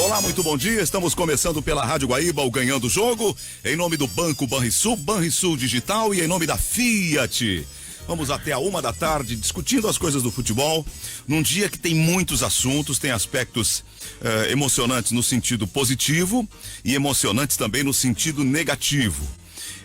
Olá, muito bom dia. Estamos começando pela Rádio Guaíba, o Ganhando o Jogo, em nome do Banco Banrisul Digital e em nome da Fiat. Vamos até a 1h da tarde discutindo as coisas do futebol, num dia que tem muitos assuntos, tem aspectos emocionantes no sentido positivo e emocionantes também no sentido negativo.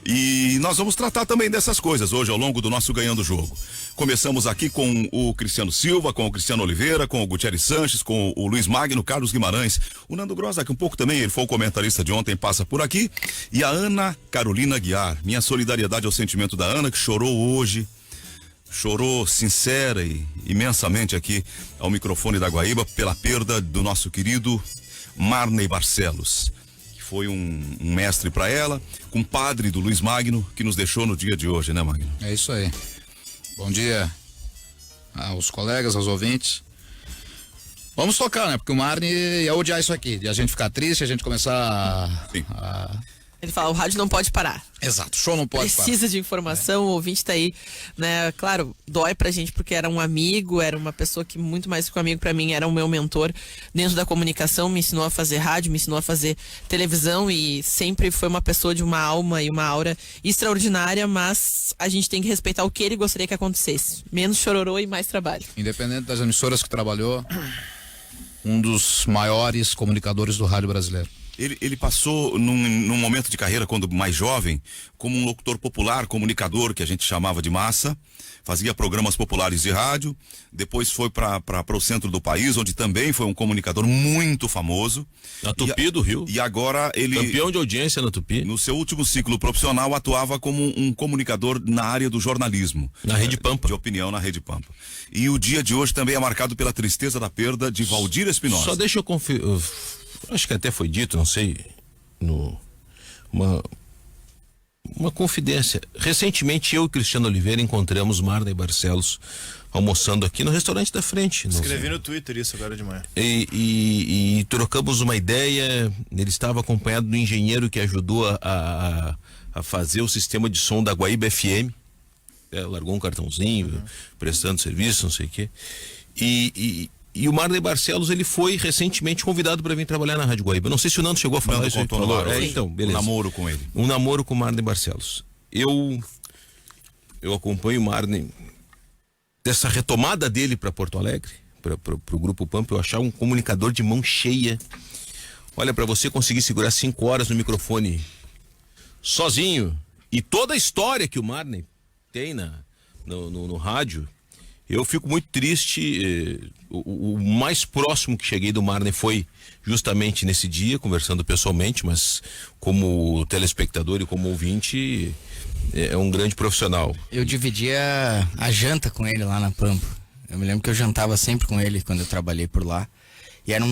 E nós vamos tratar também dessas coisas hoje ao longo do nosso Ganhando o Jogo. Começamos aqui com o Cristiano Silva, com o Cristiano Oliveira, com o Gutierrez Sanches, com o Luiz Magno, Carlos Guimarães, o Nando Gross, daqui um pouco também, ele foi o comentarista de ontem, passa por aqui, e a Ana Carolina Guiar. Minha solidariedade ao sentimento da Ana, que chorou hoje, chorou sincera e imensamente aqui ao microfone da Guaíba pela perda do nosso querido Marney Barcelos. Foi um mestre para ela, compadre do Luiz Magno, que nos deixou no dia de hoje, né, Magno? É isso aí. Bom dia aos colegas, aos ouvintes. Vamos tocar, né? Porque o Marney ia odiar isso aqui, de a gente ficar triste, a gente começar Ele fala, o rádio não pode parar. Exato, show não pode parar. Precisa de informação, o ouvinte tá aí, né? Claro, dói pra gente porque era um amigo, era uma pessoa que muito mais que um amigo pra mim, era o meu mentor dentro da comunicação, me ensinou a fazer rádio, me ensinou a fazer televisão e sempre foi uma pessoa de uma alma e uma aura extraordinária, mas a gente tem que respeitar o que ele gostaria que acontecesse. Menos chororô e mais trabalho. Independente das emissoras que trabalhou, um dos maiores comunicadores do rádio brasileiro. Ele passou num momento de carreira, quando mais jovem, como um locutor popular, comunicador, que a gente chamava de massa, fazia programas populares de rádio, depois foi para o centro do país, onde também foi um comunicador muito famoso. Na Tupi do Rio. E agora ele... Campeão de audiência na Tupi. No seu último ciclo profissional, atuava como um comunicador na área do jornalismo. Na Rede Pampa. De opinião na Rede Pampa. E o dia de hoje também é marcado pela tristeza da perda de Valdir Espinosa. Só deixa eu conferir... Acho que até foi dito, não sei, uma confidência. Recentemente eu e Cristiano Oliveira encontramos Marney Barcelos almoçando aqui no restaurante da frente. Escrevi no Twitter isso agora de manhã. E trocamos uma ideia. Ele estava acompanhado do engenheiro que ajudou a fazer o sistema de som da Guaíba FM. Largou um cartãozinho, prestando serviço, não sei o quê. E o Marney Barcelos, ele foi recentemente convidado para vir trabalhar na Rádio Guaíba. Não sei se o Nando chegou a falar isso. Então, beleza. Um namoro com ele. Um namoro com o Marney Barcelos. Eu acompanho o Marney dessa retomada dele para Porto Alegre, para o Grupo Pampa. Eu achava um comunicador de mão cheia. Olha, para você conseguir segurar 5 horas no microfone sozinho e toda a história que o Marney tem no rádio, eu fico muito triste. O mais próximo que cheguei do Marney foi justamente nesse dia, conversando pessoalmente, mas como telespectador e como ouvinte, é um grande profissional. Eu dividia a janta com ele lá na Pampa. Eu me lembro que eu jantava sempre com ele quando eu trabalhei por lá. E era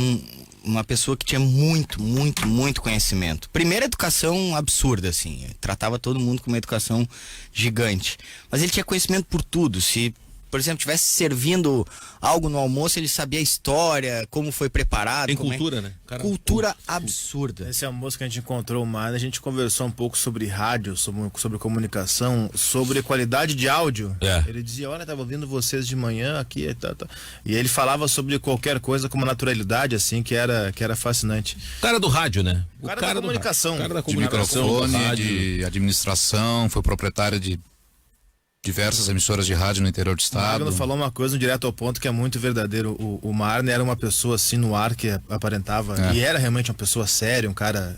uma pessoa que tinha muito conhecimento. Primeira, educação absurda, assim. Tratava todo mundo com uma educação gigante. Mas ele tinha conhecimento por tudo. Se, por exemplo, estivesse servindo algo no almoço, ele sabia a história, como foi preparado. Tem cultura, né? Cara, cultura absurda. Esse almoço que a gente encontrou o Marney, a gente conversou um pouco sobre rádio, sobre comunicação, sobre qualidade de áudio. Ele dizia, olha, tava ouvindo vocês de manhã aqui e tal. E ele falava sobre qualquer coisa com uma naturalidade, assim, que era fascinante. O cara do rádio, né? O cara da comunicação. O cara da comunicação, de administração, foi proprietário de diversas emissoras de rádio no interior do estado. O Magno falou uma coisa direto ao ponto que é muito verdadeiro. O Marney era uma pessoa assim no ar que aparentava, e era realmente uma pessoa séria, um cara,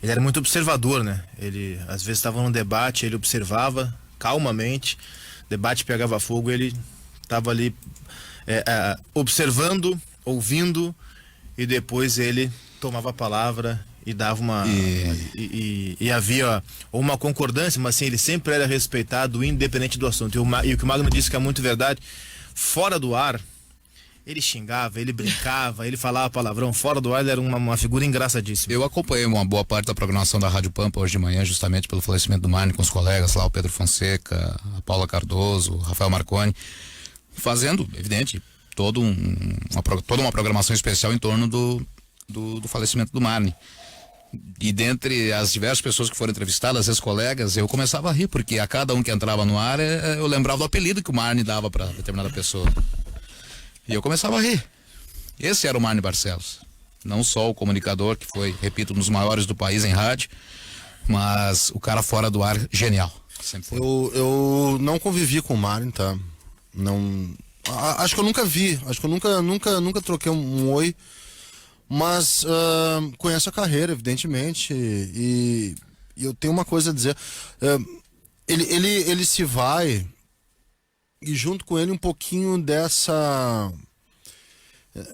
ele era muito observador, né? Ele às vezes estava num debate, ele observava calmamente, debate pegava fogo, ele estava ali observando, ouvindo, e depois ele tomava a palavra e dava uma... E havia uma concordância, mas assim, ele sempre era respeitado, independente do assunto. E o que o Magno disse que é muito verdade, fora do ar, ele xingava, ele brincava, ele falava palavrão. Fora do ar, ele era uma figura engraçadíssima. Eu acompanhei uma boa parte da programação da Rádio Pampa hoje de manhã, justamente pelo falecimento do Marney, com os colegas lá, o Pedro Fonseca, a Paula Cardoso, o Rafael Marconi, fazendo, evidente, toda uma programação especial em torno do falecimento do Marney. E dentre as diversas pessoas que foram entrevistadas, ex-colegas, eu começava a rir, porque a cada um que entrava no ar, eu lembrava do apelido que o Marney dava para determinada pessoa. E eu começava a rir. Esse era o Marney Barcelos. Não só o comunicador, que foi, repito, um dos maiores do país em rádio, mas o cara fora do ar, genial. Sempre foi. Eu não convivi com o Mário, tá? Não. Acho que eu nunca vi. Acho que eu nunca troquei um oi. Mas conheço a carreira, evidentemente. E eu tenho uma coisa a dizer. Ele se vai. E junto com ele um pouquinho dessa.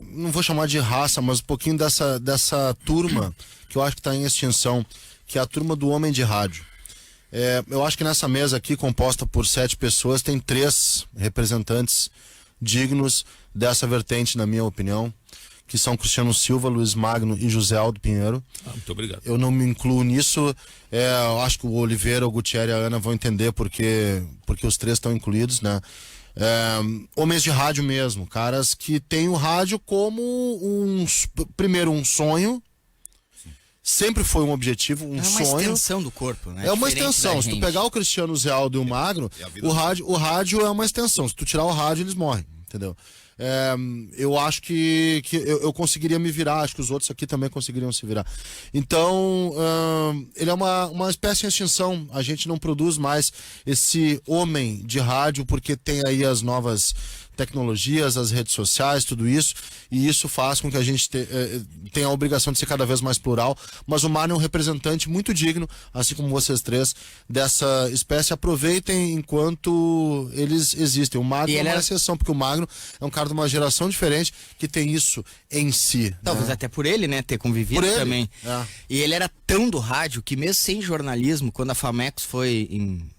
Não vou chamar de raça, mas um pouquinho dessa turma que eu acho que está em extinção, que é a turma do homem de rádio. Eu acho que nessa mesa aqui, composta por 7 pessoas, tem 3 representantes dignos dessa vertente, na minha opinião, que são Cristiano Silva, Luiz Magno e José Aldo Pinheiro. Muito obrigado. Eu não me incluo nisso. Eu acho que o Oliveira, o Gutierrez e a Ana vão entender porque os 3 estão incluídos, né? Homens de rádio mesmo, caras que têm o rádio como primeiro um sonho. Sempre foi um objetivo, um sonho. É uma extensão do corpo, né? É uma Diferente extensão. da Se tu gente. pegar o Cristiano, o Zé Aldo e o Magno, o rádio é uma extensão. Se tu tirar o rádio, eles morrem, entendeu? Eu acho que eu conseguiria me virar, acho que os outros aqui também conseguiriam se virar. Então, ele é uma espécie de extinção. A gente não produz mais esse homem de rádio porque tem aí as novas tecnologias, as redes sociais, tudo isso, e isso faz com que a gente tenha a obrigação de ser cada vez mais plural, mas o Mário é um representante muito digno, assim como vocês 3, dessa espécie. Aproveitem enquanto eles existem. O Magno é uma exceção, porque o Magno é um cara de uma geração diferente que tem isso em si. Talvez até por ele, né, ter convivido Por ele, também. é. E ele era tão do rádio que mesmo sem jornalismo, quando a Famecos foi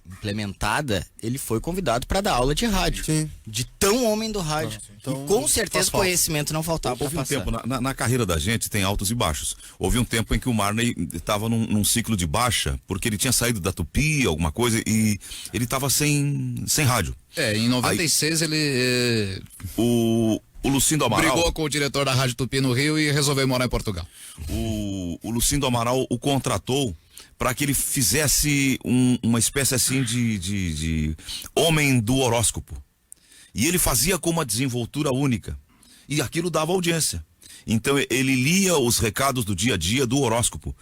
implementada, ele foi convidado para dar aula de rádio. Sim. De tão homem do rádio. Então, e com certeza faz falta. conhecimento não faltava para Houve um passar. tempo, na carreira da gente tem altos e baixos. Houve um tempo em que o Marney estava num ciclo de baixa, porque ele tinha saído da Tupi, alguma coisa, e ele estava sem rádio. Em 96 ele O Lucindo Amaral... brigou com o diretor da Rádio Tupi no Rio e resolveu morar em Portugal. O Lucindo Amaral o contratou para que ele fizesse uma espécie assim de homem do horóscopo. E ele fazia com uma desenvoltura única. E aquilo dava audiência. Então ele lia os recados do dia a dia do horóscopo.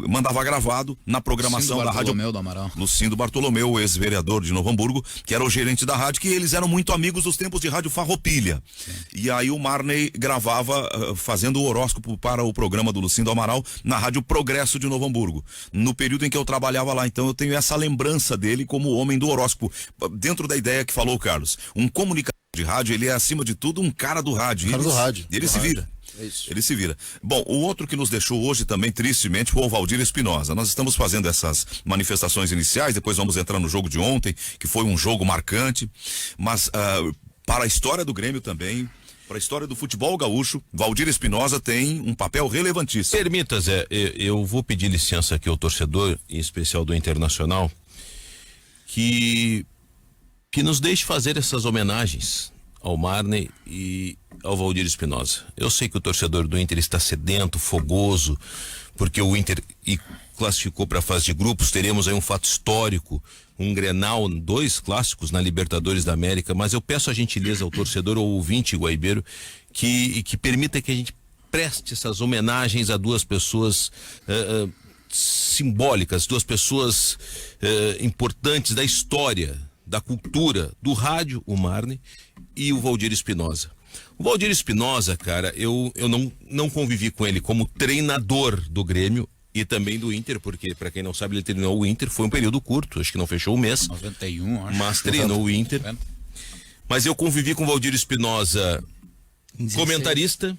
Mandava gravado na programação da rádio. Bartolomeu do Amaral. Lucindo Bartolomeu, o ex-vereador de Novo Hamburgo, que era o gerente da rádio, que eles eram muito amigos dos tempos de Rádio Farroupilha. Sim. E aí o Marney gravava fazendo o horóscopo para o programa do Lucindo Amaral na Rádio Progresso de Novo Hamburgo, no período em que eu trabalhava lá. Então eu tenho essa lembrança dele como homem do horóscopo, dentro da ideia que falou o Carlos. Um comunicador de rádio, ele é acima de tudo um cara do rádio. Do rádio. Ele se vira. É isso. Ele se vira. Bom, o outro que nos deixou hoje também, tristemente, foi o Valdir Espinosa. Nós estamos fazendo essas manifestações iniciais, depois vamos entrar no jogo de ontem, que foi um jogo marcante, mas para a história do Grêmio também, para a história do futebol gaúcho, Valdir Espinosa tem um papel relevantíssimo. Permita, Zé, eu vou pedir licença aqui ao torcedor, em especial do Internacional, que nos deixe fazer essas homenagens ao Marney e ao Valdir Espinosa. Eu sei que o torcedor do Inter está sedento, fogoso, porque o Inter classificou para a fase de grupos. Teremos aí um fato histórico, um Grenal, 2 clássicos na Libertadores da América, mas eu peço a gentileza ao torcedor ou ouvinte guaibeiro que permita que a gente preste essas homenagens a 2 pessoas simbólicas, 2 pessoas importantes da história, da cultura, do rádio, o Marney e o Valdir Espinosa. O Valdir Espinosa, cara, eu não convivi com ele como treinador do Grêmio e também do Inter, porque, para quem não sabe, ele treinou o Inter, foi um período curto, acho que não fechou o mês. 91, acho. Mas treinou o Inter. 90. Mas eu convivi com o Valdir Espinosa, comentarista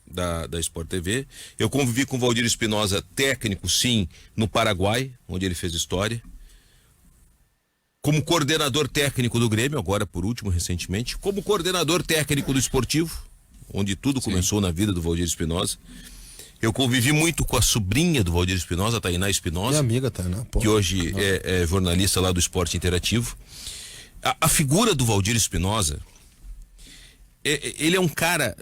da Sport TV. Eu convivi com o Valdir Espinosa, técnico, sim, no Paraguai, onde ele fez história. Como coordenador técnico do Grêmio, agora por último, recentemente. Como coordenador técnico do Esportivo, onde tudo começou na vida do Valdir Espinosa. Eu convivi muito com a sobrinha do Valdir Espinosa, Tainá Espinosa. Minha amiga, Tainá. Que hoje é jornalista lá do Esporte Interativo. A figura do Valdir Espinosa, ele é um cara,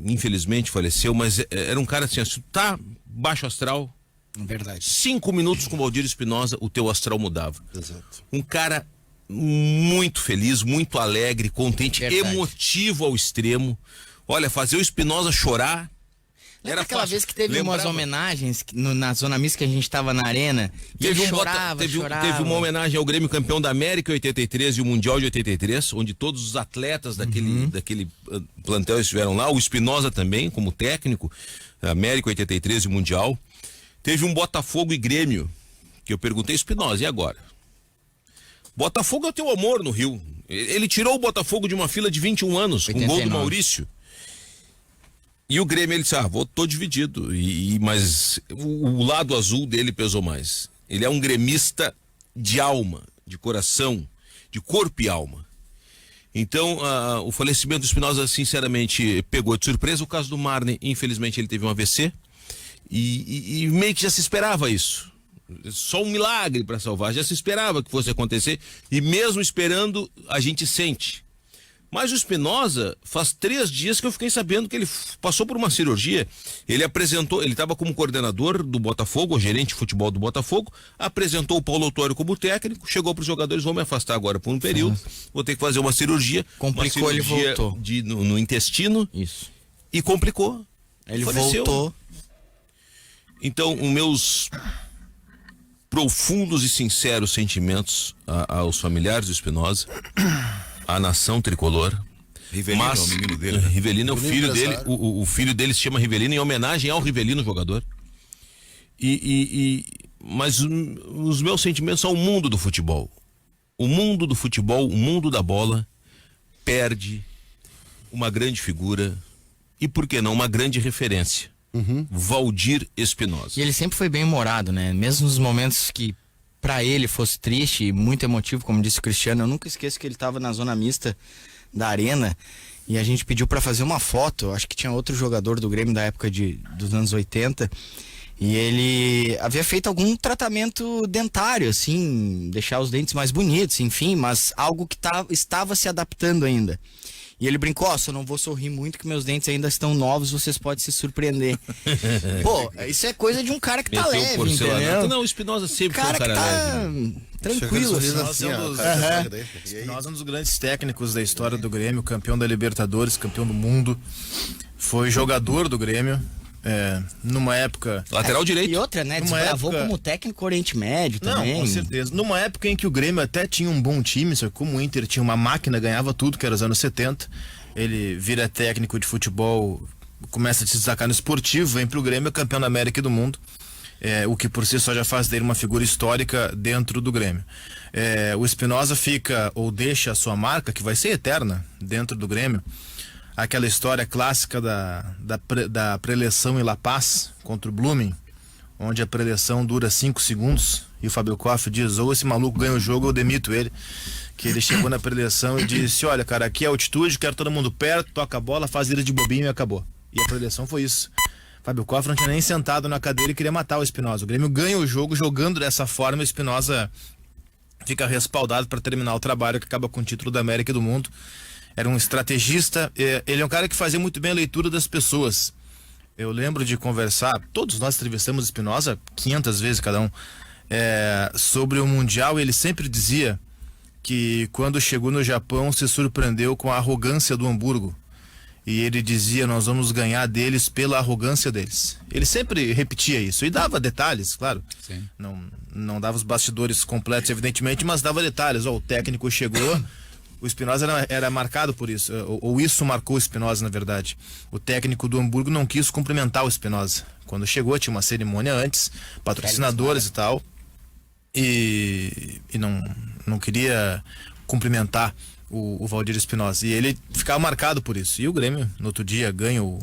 infelizmente faleceu, mas era um cara assim, tá baixo astral. Verdade. 5 minutos com o Valdir Espinosa, o teu astral mudava. Exato. Um cara muito feliz, muito alegre, contente, Verdade. emotivo ao extremo. Olha, fazer o Espinosa chorar. Lembra Era aquela fácil. vez que teve umas Lembrava. homenagens na Zona Mista que a gente tava na arena? E Teve, ele um bota- chorava, teve, chorava. teve uma homenagem ao Grêmio campeão da América em 83 e o Mundial de 83, onde todos os atletas daquele plantel estiveram lá. O Espinosa também, como técnico, América 83 e Mundial. Teve um Botafogo e Grêmio, que eu perguntei, Espinosa, e agora? Botafogo é o teu amor no Rio. Ele tirou o Botafogo de uma fila de 21 anos, com o gol do 89. Maurício. E o Grêmio, ele disse, tô dividido, mas o lado azul dele pesou mais. Ele é um gremista de alma, de coração, de corpo e alma. Então, o falecimento do Espinosa, sinceramente, pegou de surpresa. O caso do Marne, infelizmente, ele teve um AVC e meio que já se esperava isso. Só um milagre para salvar, já se esperava que fosse acontecer e mesmo esperando, a gente sente. Mas o Espinosa, faz 3 dias que eu fiquei sabendo que ele passou por uma cirurgia. Ele estava como coordenador do Botafogo, o gerente de futebol do Botafogo, apresentou o Paulo Autório como técnico, chegou para os jogadores, vou me afastar agora por um período, vou ter que fazer uma cirurgia. Complicou, uma ele cirurgia voltou. no intestino Isso. e complicou. Ele Faleceu. voltou. Então, os meus profundos e sinceros sentimentos aos familiares do Espinosa, à nação tricolor. Rivelino é o menino dele. Rivelino é o filho dele. empresário. O filho dele se chama Rivelino em homenagem ao Rivelino, jogador. Mas os meus sentimentos são o mundo do futebol. O mundo do futebol, o mundo da bola, perde uma grande figura e, por que não, uma grande referência. Valdir Espinosa. E ele sempre foi bem humorado, né? Mesmo nos momentos que pra ele fosse triste e muito emotivo, como disse o Cristiano, eu nunca esqueço que ele tava na zona mista da arena e a gente pediu pra fazer uma foto. Acho que tinha outro jogador do Grêmio da época dos anos 80 e ele havia feito algum tratamento dentário, assim, deixar os dentes mais bonitos, enfim, mas algo que estava se adaptando ainda. E ele brincou, só não vou sorrir muito que meus dentes ainda estão novos, vocês podem se surpreender. Pô, isso é coisa de um cara que tá Meteu leve, porcelanato. entendeu? Não, o Espinosa sempre foi um Cara que cara leve. tá tranquilo, assim. Nós é um dos, nós é um dos grandes técnicos da história do Grêmio, campeão da Libertadores, campeão do mundo. Foi jogador do Grêmio. Numa época. Lateral direito. E outra, né? Numa Desbravou época- como técnico Oriente Médio também. Não, com certeza. Numa época em que o Grêmio até tinha um bom time, só que como o Inter tinha uma máquina, ganhava tudo, que era os anos 70. Ele vira técnico de futebol, começa a se destacar no esportivo, vem pro Grêmio, é campeão da América e do mundo. O que por si só já faz dele uma figura histórica dentro do Grêmio. O Espinosa fica, ou deixa a sua marca, que vai ser eterna, dentro do Grêmio. Aquela história clássica da preleção em La Paz contra o Blooming, onde a preleção dura 5 segundos e o Fábio Koff diz, ou esse maluco ganha o jogo ou eu demito ele. Que ele chegou na preleção e disse, olha cara, aqui é altitude, quero todo mundo perto, toca a bola, faz ira de bobinho e acabou. E a preleção foi isso. Fábio Koff não tinha nem sentado na cadeira e queria matar o Espinosa. O Grêmio ganha o jogo jogando dessa forma, o Espinosa fica respaldado para terminar o trabalho que acaba com o título da América e do mundo. Era um estrategista, ele é um cara que fazia muito bem a leitura das pessoas. Eu lembro de conversar, todos nós entrevistamos o Espinosa 500 vezes cada um, sobre o Mundial, e ele sempre dizia que quando chegou no Japão se surpreendeu com a arrogância do Hamburgo. E ele dizia, nós vamos ganhar deles pela arrogância deles. Ele sempre repetia isso e dava detalhes, claro. Sim. Não dava os bastidores completos, evidentemente, mas dava detalhes. O técnico chegou, o Espinosa era marcado por isso, ou isso marcou o Espinosa, na verdade. O técnico do Hamburgo não quis cumprimentar o Espinosa. Quando chegou, tinha uma cerimônia antes, patrocinadores e tal, e não queria cumprimentar o Valdir Espinosa. E ele ficava marcado por isso. E o Grêmio, no outro dia, ganha o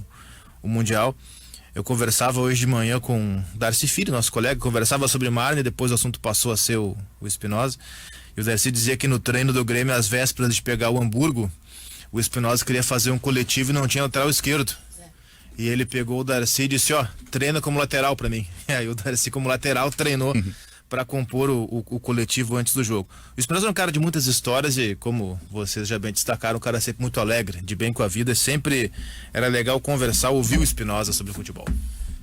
Mundial. Eu conversava hoje de manhã com Darcy Filho, nosso colega, conversava sobre Marne, depois o assunto passou a ser o Espinosa. E o Darcy dizia que no treino do Grêmio, às vésperas de pegar o Hamburgo, o Espinosa queria fazer um coletivo e não tinha lateral esquerdo. E ele pegou o Darcy e disse, treina como lateral pra mim. E aí o Darcy, como lateral, treinou para compor o coletivo antes do jogo. O Espinosa é um cara de muitas histórias e, como vocês já bem destacaram, um cara sempre muito alegre, de bem com a vida. Sempre era legal conversar, ouvir o Espinosa sobre futebol.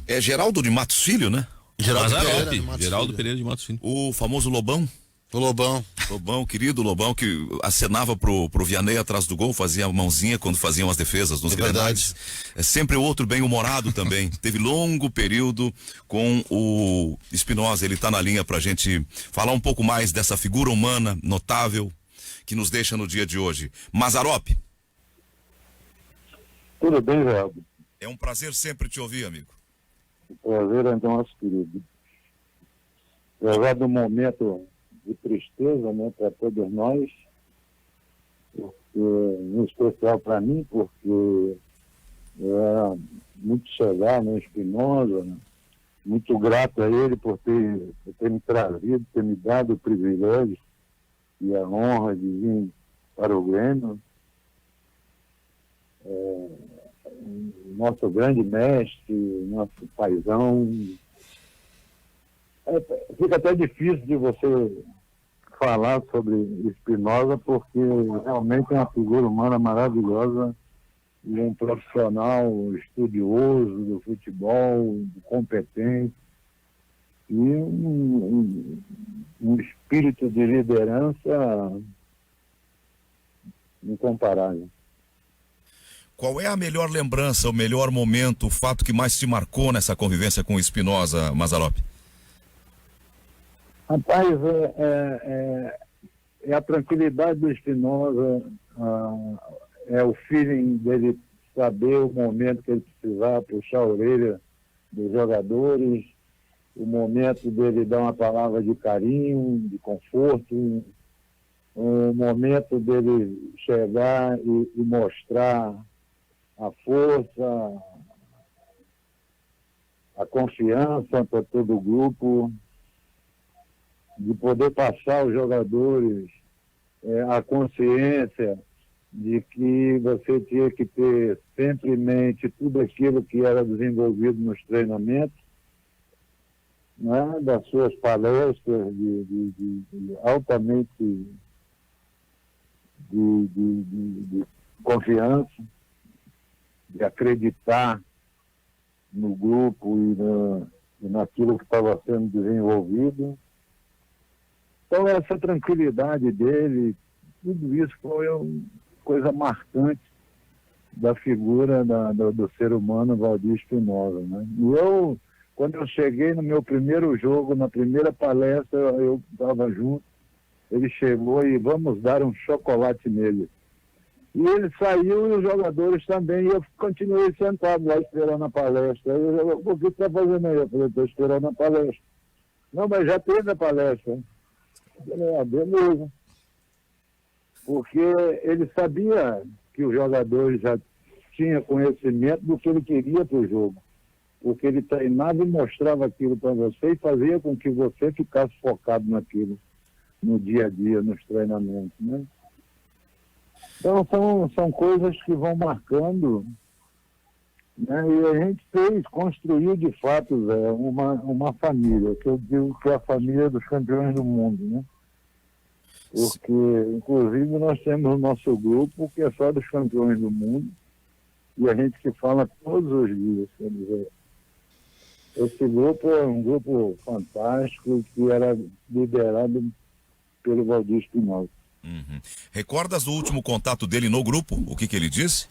É Geraldo de Matos Filho, né? Geraldo Pereira Pereira de Matos Geraldo Filho. Pereira de Matos Filho. O famoso Lobão. O Lobão. Lobão, querido Lobão, que acenava pro Vianney atrás do gol, fazia a mãozinha quando faziam as defesas nos grenais. É sempre outro bem-humorado também. Teve longo período com o Espinosa. Ele tá na linha pra gente falar um pouco mais dessa figura humana notável que nos deixa no dia de hoje. Mazzaropi. Tudo bem, Geraldo? É um prazer sempre te ouvir, amigo. O prazer é nosso, querido. Apesar do momento de tristeza, né, para todos nós, porque, em especial para mim, porque é muito chegar no Espinosa, né, muito grato a ele por ter me trazido, ter me dado o privilégio e a honra de vir para o Grêmio. Nosso grande mestre, nosso paizão. Fica até difícil de você falar sobre Espinosa, porque realmente é uma figura humana maravilhosa e um profissional estudioso do futebol, competente e um espírito de liderança incomparável. Qual é a melhor lembrança, o melhor momento, o fato que mais te marcou nessa convivência com o Espinosa, Mazzaropi? Rapaz, é a tranquilidade do Espinosa, é o feeling dele saber o momento que ele precisar puxar a orelha dos jogadores, o momento dele dar uma palavra de carinho, de conforto, o momento dele chegar e mostrar a força, a confiança para todo o grupo, de poder passar aos jogadores a consciência de que você tinha que ter sempre em mente tudo aquilo que era desenvolvido nos treinamentos, né, das suas palestras de altamente de confiança, de acreditar no grupo e naquilo que estava sendo desenvolvido. Então, essa tranquilidade dele, tudo isso foi uma coisa marcante da figura do ser humano Valdir Espinosa, né? E quando eu cheguei no meu primeiro jogo, na primeira palestra, eu estava junto, ele chegou e vamos dar um chocolate nele. E ele saiu e os jogadores também, e eu continuei sentado lá esperando a palestra. O que você está fazendo aí? Eu falei, estou esperando a palestra. Não, mas já teve a palestra. Beleza. Porque ele sabia que os jogadores já tinham conhecimento do que ele queria para o jogo. Porque ele treinava e mostrava aquilo para você e fazia com que você ficasse focado naquilo, no dia a dia, nos treinamentos, né? Então são coisas que vão marcando, né? E a gente construiu de fato, Zé, uma família, que eu digo que é a família dos campeões do mundo, né? Porque, inclusive, nós temos o nosso grupo que é só dos campeões do mundo e a gente que fala todos os dias, quer dizer, esse grupo é um grupo fantástico que era liderado pelo Valdir Espinosa. Uhum. Recordas do último contato dele no grupo? O que ele disse?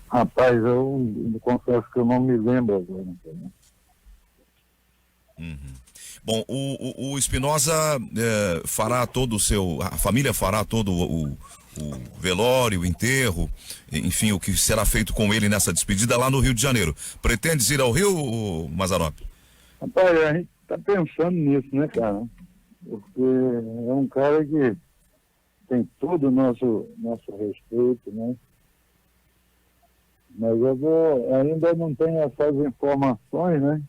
Rapaz, eu confesso que eu não me lembro agora. Uhum. Bom, o Espinosa fará todo o seu... A família fará todo o velório, o enterro, enfim, o que será feito com ele nessa despedida lá no Rio de Janeiro. Pretendes ir ao Rio, Mazzaropi? Rapaz, a gente está pensando nisso, né, cara? Porque é um cara que tem todo o nosso respeito, né? Mas ainda não tenho essas informações, né?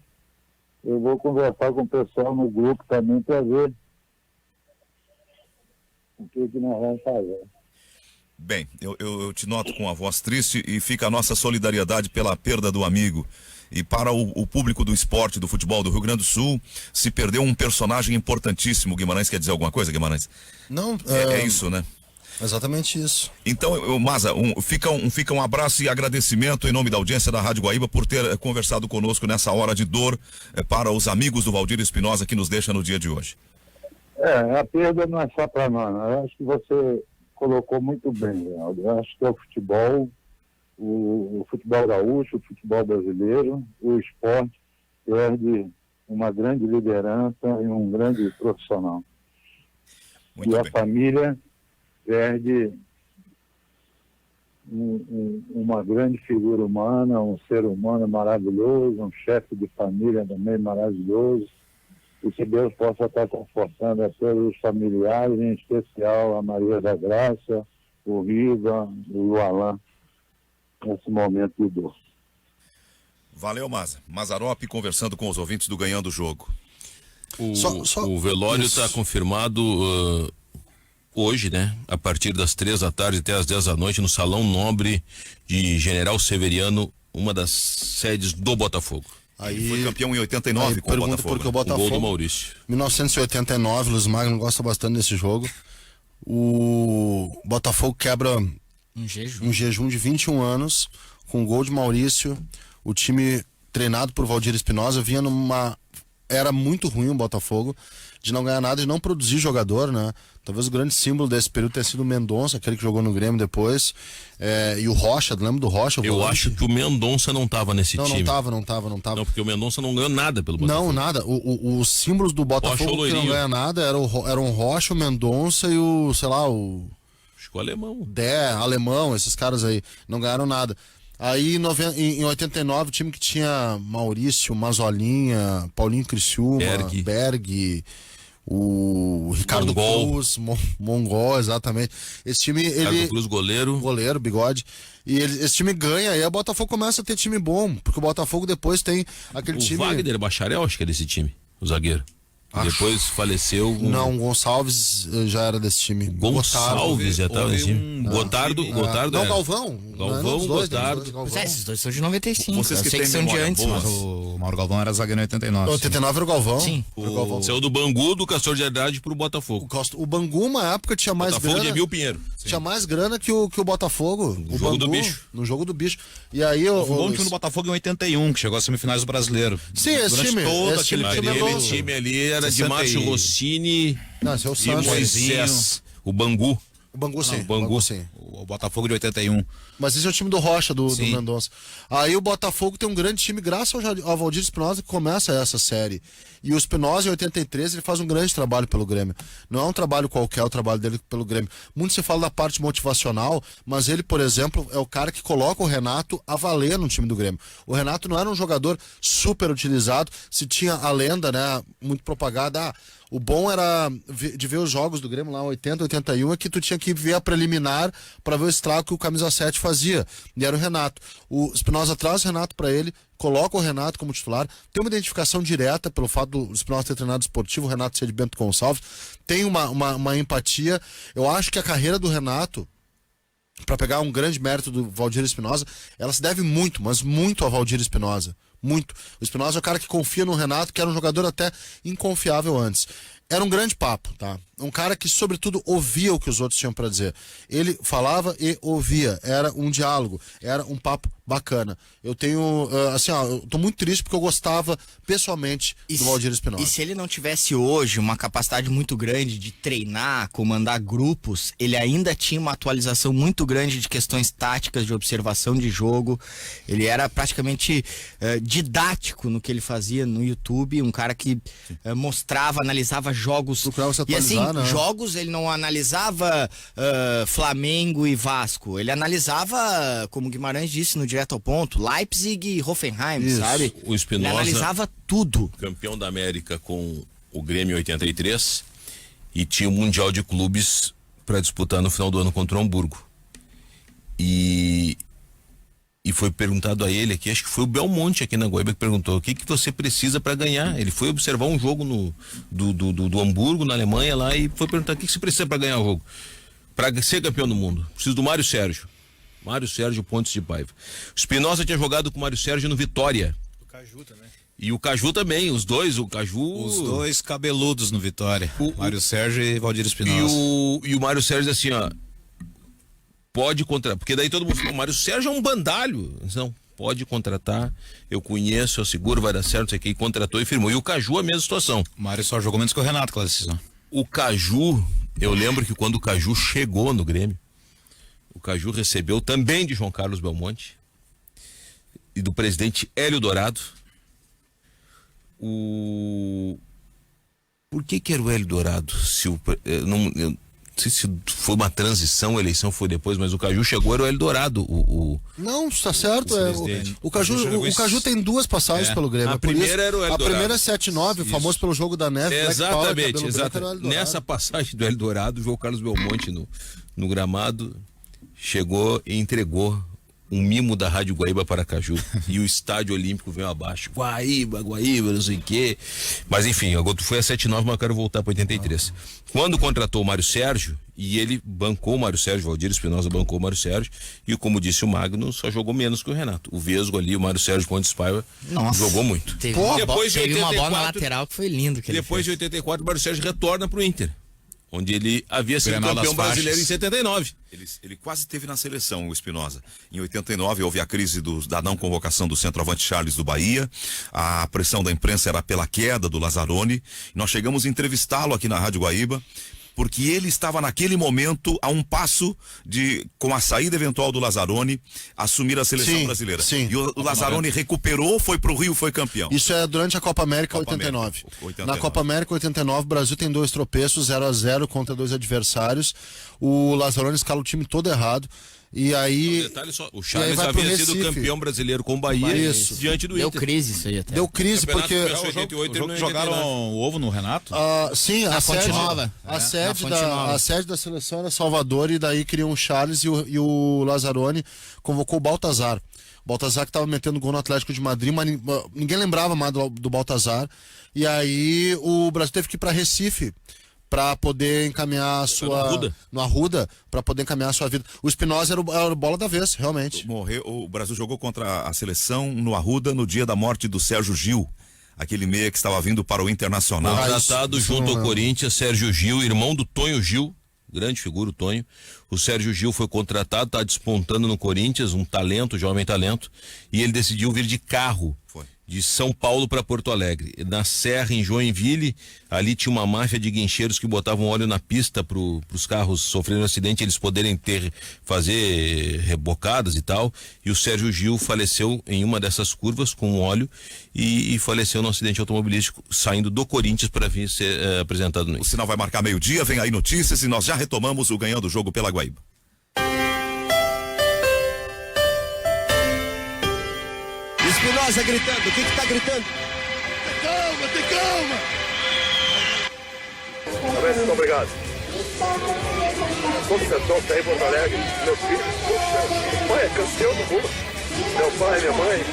Eu vou conversar com o pessoal no grupo também para ver o que nós vamos fazer. Bem, eu te noto com a voz triste e fica a nossa solidariedade pela perda do amigo. E para o público do esporte, do futebol do Rio Grande do Sul, se perdeu um personagem importantíssimo. Guimarães quer dizer alguma coisa, Guimarães? Não, é isso, né? Exatamente isso. Então, Mazza, fica um abraço e agradecimento em nome da audiência da Rádio Guaíba por ter conversado conosco nessa hora de dor para os amigos do Valdir Espinosa que nos deixa no dia de hoje. A perda não é só para nós, não. Eu acho que você colocou muito bem, Reinaldo. Eu acho que é o futebol, o futebol gaúcho, o futebol brasileiro, o esporte perde uma grande liderança e um grande profissional. Muito e a bem. família perde uma grande figura humana, um ser humano maravilhoso, um chefe de família também maravilhoso. E que Deus possa estar confortando a todos os familiares, em especial a Maria da Graça, o Riva e o Alain, nesse momento de dor. Valeu, Maza. Mazzaropi conversando com os ouvintes do Ganhando o Jogo. O velório está confirmado hoje, né? A partir das 3 da tarde até as 10 da noite no Salão Nobre de General Severiano, uma das sedes do Botafogo. Ele foi campeão em 89 com o Botafogo. Porque o O gol do Botafogo, Maurício. 1989, Luiz Magno gosta bastante desse jogo. O Botafogo quebra Um jejum. um jejum de 21 anos com o gol de Maurício. O time treinado por Valdir Espinosa vinha numa era muito ruim o Botafogo, de não ganhar nada, de não produzir jogador, né? Talvez o grande símbolo desse período tenha sido o Mendonça, aquele que jogou no Grêmio depois, e o Rocha, lembra do Rocha? O Eu volante? acho que o Mendonça não estava nesse Não, time. não tava. Não, porque o Mendonça não ganhou nada pelo Botafogo. Não, nada. Os símbolos do Rocha Botafogo ou que não Loirinho? ganha nada eram o Rocha, o Mendonça e o, sei lá, o Acho que o alemão. Dé, Alemão, esses caras aí. Não ganharam nada. Aí em 89, o time que tinha Maurício, Mazolinha, Paulinho Criciúma, Berg, o Ricardo Mongol. Cruz, Mongol, exatamente. Esse time, Ricardo Cruz, goleiro. Goleiro, bigode. E esse time ganha, e a Botafogo começa a ter time bom, porque o Botafogo depois tem aquele O time... Wagner Bacharel, acho que é desse time, o zagueiro. Acho. Depois faleceu. Não, o Gonçalves já era desse time. Gonçalves já estava nesse time. Gotardo Não, era. Galvão. Galvão, Os dois, Gotardo. os dois, Pois é, esses dois são de 95. Vocês que eu sei têm que são de memória antes, boa. mas O Mauro Galvão era zagueiro em 89. 89 era o Galvão. Sim. Era o Galvão. Saiu do Bangu, do Castor de Andrade pro Botafogo. O Bangu, uma época, tinha mais Botafogo de grana. Emil Pinheiro. Tinha mais grana que o Botafogo. No O jogo Bangu, do bicho. No jogo do bicho. E aí O bom time do Botafogo em 81, que chegou às semifinais do Brasileiro. Sim, esse Durante time, todo esse time aquele tinha Aquele Mendonça. time ali era de 60 Márcio e- Rossini Não, esse é o e Santos. Moisés. O Bangu. O Bangu sim. o Bangu. sim. O Botafogo de 81. Mas esse é o time do Rocha, do Sim. Mendonça. Aí o Botafogo tem um grande time, graças ao Valdir Espinosa, que começa essa série. E o Espinosa, em 83, ele faz um grande trabalho pelo Grêmio. Não é um trabalho qualquer, é o trabalho dele pelo Grêmio. Muito se fala da parte motivacional, mas ele, por exemplo, é o cara que coloca o Renato a valer no time do Grêmio. O Renato não era um jogador super utilizado, se tinha a lenda, né, muito propagada, o bom era de ver os jogos do Grêmio lá, 80, 81, é que tu tinha que ver a preliminar para ver o estrago que o camisa 7 fazia. E era o Renato. O Espinosa traz o Renato para ele, coloca o Renato como titular, tem uma identificação direta pelo fato do Espinosa ter treinado esportivo, o Renato ser de Bento Gonçalves, tem uma empatia. Eu acho que a carreira do Renato, para pegar um grande mérito do Valdir Espinosa, ela se deve muito, mas muito ao Valdir Espinosa. Muito. O Espinosa é o cara que confia no Renato, que era um jogador até inconfiável antes. Era um grande papo, tá? Um cara que, sobretudo, ouvia o que os outros tinham para dizer. Ele falava e ouvia. Era um diálogo, era um papo bacana. Eu tenho, eu tô muito triste porque eu gostava pessoalmente do Valdir Espinosa. E se ele não tivesse hoje uma capacidade muito grande de treinar, comandar grupos, ele ainda tinha uma atualização muito grande de questões táticas, de observação de jogo. Ele era praticamente didático no que ele fazia no YouTube, um cara que mostrava, analisava jogos. Procurava se E assim, atualizar, né? jogos ele não analisava Flamengo e Vasco. Ele analisava, como o Guimarães disse no Direto ao Ponto, Leipzig e Hoffenheim, Isso. sabe? O Espinosa- Ele analisava tudo. Campeão da América com o Grêmio em 83 e tinha o Mundial de Clubes para disputar no final do ano contra o Hamburgo. E foi perguntado a ele aqui, acho que foi o Belmonte aqui na Guaíba que perguntou: o que você precisa para ganhar? Ele foi observar um jogo do Hamburgo, na Alemanha lá, e foi perguntar: o que você precisa para ganhar o jogo? Para ser campeão do mundo. Preciso do Mário Sérgio. Mário Sérgio Pontes de Paiva. O Espinosa tinha jogado com o Mário Sérgio no Vitória. O Caju também. E o Caju também, os dois, o Caju... Os dois cabeludos no Vitória. Mário Sérgio e Valdir E Espinosa. o Mário Sérgio assim, ó, pode contratar, porque daí todo mundo fala: o Mário Sérgio é um bandalho. Não, pode contratar, eu conheço, eu seguro, vai dar certo, não sei o que, e contratou e firmou. E o Caju a mesma situação. O Mário só jogou menos que o Renato, aquela decisão. O Caju, eu lembro que quando o Caju chegou no Grêmio, o Caju recebeu também de João Carlos Belmonte e do presidente Hélio Dourado. Por que era o Hélio Dourado? Eu não sei se foi uma transição, a eleição foi depois, mas o Caju chegou, era o Hélio Dourado. Não, está certo. O Caju tem duas passagens pelo Grêmio. A primeira era o Hélio Dourado. A primeira é 7-9, famoso pelo jogo da neve. Exatamente. Nessa passagem do Hélio Dourado, o João Carlos Belmonte no gramado chegou e entregou um mimo da Rádio Guaíba para Caju. E o estádio olímpico veio abaixo. Guaíba, não sei o quê. Mas enfim, agora foi a 7-9, mas eu quero voltar para 83. Quando contratou o Mário Sérgio, e ele bancou o Mário Sérgio, Valdir Espinosa bancou o Mário Sérgio, e como disse o Magno, só jogou menos que o Renato. O Vesgo ali, o Mário Sérgio Pontes Paiva, jogou muito. Teve Depois uma bola na lateral que foi lindo. Depois de 84, o Mário Sérgio retorna para o Inter, onde ele havia sido campeão brasileiro em 79. Ele quase teve na seleção, o Espinosa. Em 89 houve a crise da não convocação do centroavante Charles do Bahia. A pressão da imprensa era pela queda do Lazzaroni. Nós chegamos a entrevistá-lo aqui na Rádio Guaíba, porque ele estava naquele momento a um passo de, com a saída eventual do Lazzaroni, assumir a seleção brasileira. Sim. E o Lazzaroni recuperou, foi pro Rio, foi campeão. Isso é durante a Copa América 89. Na Copa América 89, o Brasil tem 2 tropeços, 0-0 contra 2 adversários. O Lazzaroni escala o time todo errado. E aí. Um detalhe só, o Charles havia sido campeão brasileiro com o Bahia diante do Inter. Deu crise isso aí até. Deu crise porque. O jogo que jogaram o ovo no Renato? Sim, a Fonte Nova. A sede da seleção era Salvador, e daí queriam o Charles, e o Lazzaroni convocou o Baltazar. O Baltazar que estava metendo gol no Atlético de Madrid, mas ninguém lembrava mais do Baltazar. E aí o Brasil teve que ir para Recife para poder encaminhar a sua... No Arruda, para poder encaminhar a sua vida. O Espinosa era o bola da vez, realmente. O Brasil jogou contra a seleção no Arruda no dia da morte do Sérgio Gil, aquele meia que estava vindo para o Internacional. Contratado junto ao Corinthians, Sérgio Gil, irmão do Tonho Gil, grande figura o Tonho. O Sérgio Gil foi contratado, está despontando no Corinthians, um talento, jovem talento, e ele decidiu vir de carro. De São Paulo para Porto Alegre. Na Serra, em Joinville, ali tinha uma máfia de guincheiros que botavam óleo na pista para os carros sofrerem um acidente, eles poderem fazer rebocadas e tal. E o Sérgio Gil faleceu em uma dessas curvas com óleo e faleceu num acidente automobilístico saindo do Corinthians para vir ser apresentado no. O sinal vai marcar meio-dia, vem aí notícias e nós já retomamos o Ganhando o Jogo pela Guaíba. Espinosa gritando, o que tá gritando? Tem calma! Muito obrigado. Todo o pessoal que tá aí em Porto Alegre, meus filhos, meu pai é campeão do mundo. Meu pai, minha mãe,